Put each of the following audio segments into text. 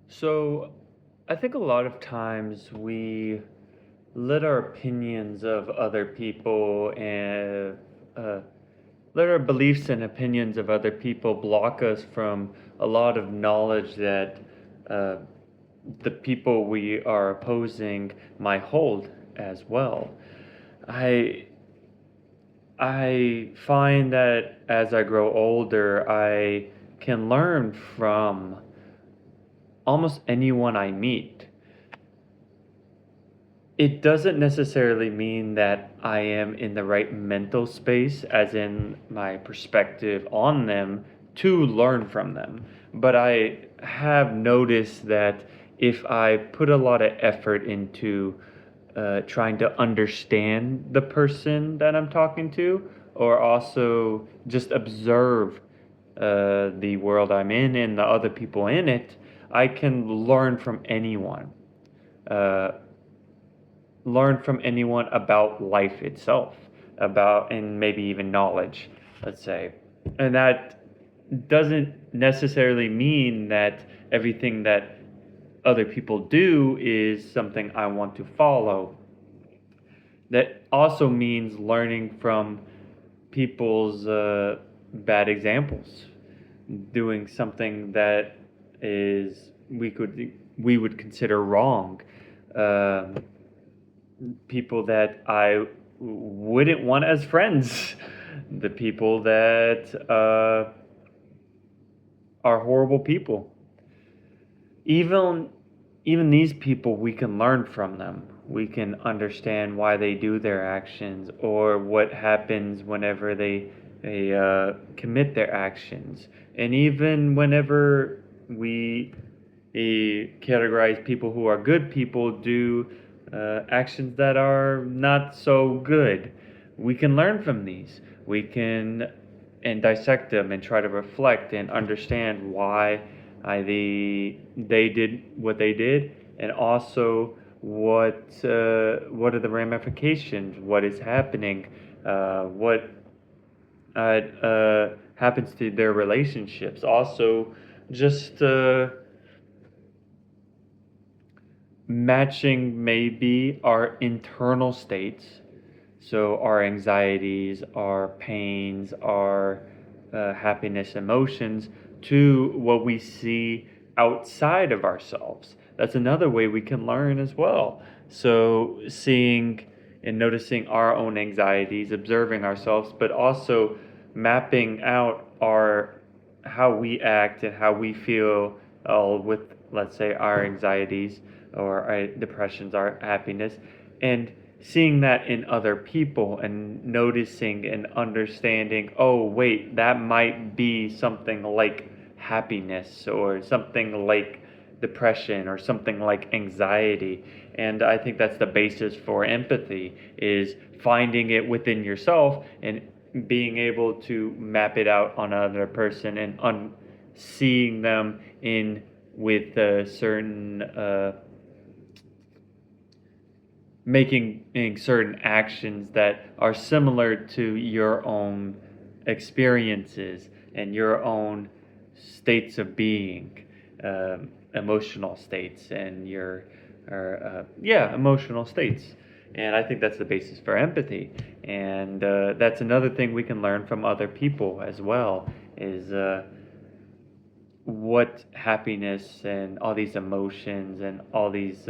So, I think a lot of times we let our opinions of other people and let our beliefs and opinions of other people block us from a lot of knowledge that uh, the people we are opposing might hold as well. I I find that as I grow older, I can learn from almost anyone I meet. It doesn't necessarily mean that I am in the right mental space, as in my perspective on them, to learn from them. But I have noticed that if I put a lot of effort into trying to understand the person that I'm talking to, or also just observe the world I'm in and the other people in it, I can Uh, learn from anyone about life itself, about and maybe even knowledge, let's say. And that doesn't necessarily mean that everything that other people do is something I want to follow. That also means learning from people's bad examples, doing something that is we would consider wrong. Um, People that I wouldn't want as friends, the people that are horrible people. Even even these people, we can learn from them. We can understand why they do their actions or what happens whenever they commit their actions. And even whenever we categorize people who are good people do actions that are not so good. We can learn from these. We can and dissect them and try to reflect and understand why they did what they did, and also what are the ramifications, what is happening, what happens to their relationships. Also, just matching maybe our internal states, so our anxieties, our pains, our happiness, emotions, to what we see outside of ourselves. That's another way we can learn as well. So, seeing and noticing our own anxieties, observing ourselves, but also mapping out our how we act and how we feel with, let's say, our anxieties or our depressions, our happiness, and seeing that in other people and noticing and understanding, oh, wait, that might be something like happiness or something like depression or something like anxiety. And I think that's the basis for empathy, is finding it within yourself and being able to map it out on another person and seeing them in with certain making certain actions that are similar to your own experiences and your own states of being, emotional states, and your, emotional states. And I think that's the basis for empathy. And that's another thing we can learn from other people as well, is what happiness and all these emotions and all these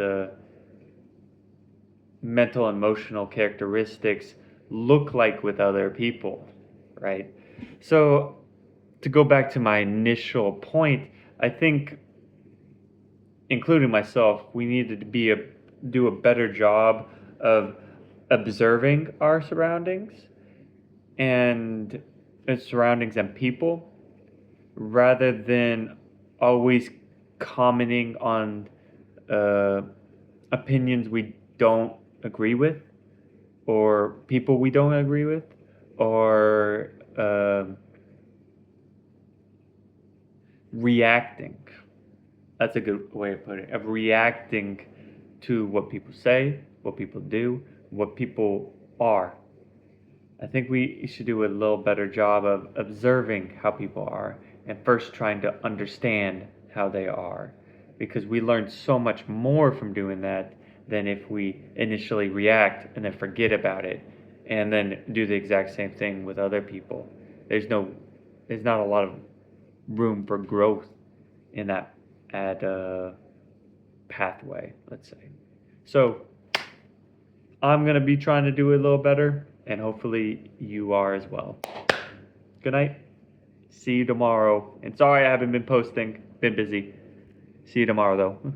mental emotional characteristics look like with other people, right? So, to go back to my initial point, I think, including myself, we needed to do a better job of observing our surroundings and surroundings and people, rather than always commenting on uh, opinions we don't agree with, or people we don't agree with, or reacting. That's a good way of putting it. Of reacting to what people say, what people do, what people are. I think we should do a little better job of observing how people are and first trying to understand how they are. because we learn so much more from doing that than if we initially react and then forget about it and then do the exact same thing with other people. There's not a lot of room for growth in that pathway, let's say. So I'm gonna be trying to do it a little better, and hopefully you are as well. Good night. See you tomorrow. And sorry I haven't been posting. Been busy. See you tomorrow though.